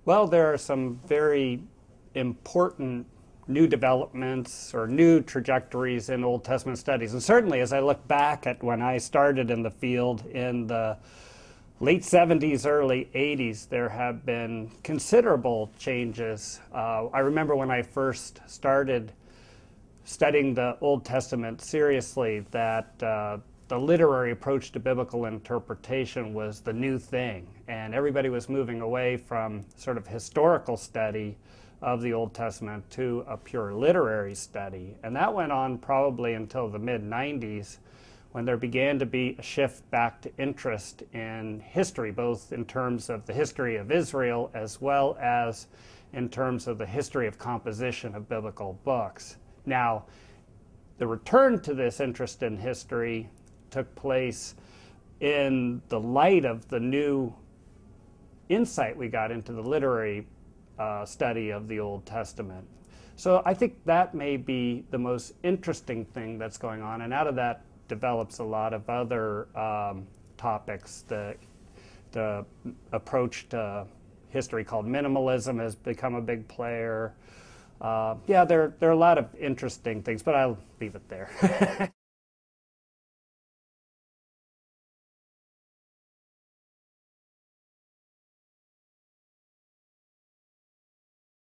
Well, there are some very important new developments or new trajectories in Old Testament studies. And certainly, as I look back at when I started in the field in the late 70s, early 80s, there have been considerable changes. I remember when I first started studying the Old Testament seriously that the literary approach to biblical interpretation was the new thing, and everybody was moving away from sort of historical study of the Old Testament to a pure literary study. And that went on probably until the mid-90s, when there began to be a shift back to interest in history, both in terms of the history of Israel as well as in terms of the history of composition of biblical books. Now, the return to this interest in history took place in the light of the new insight we got into the literary study of the Old Testament. So I think that may be the most interesting thing that's going on, and out of that develops a lot of other topics. The approach to history called minimalism has become a big player. Yeah, there are a lot of interesting things, but I'll leave it there.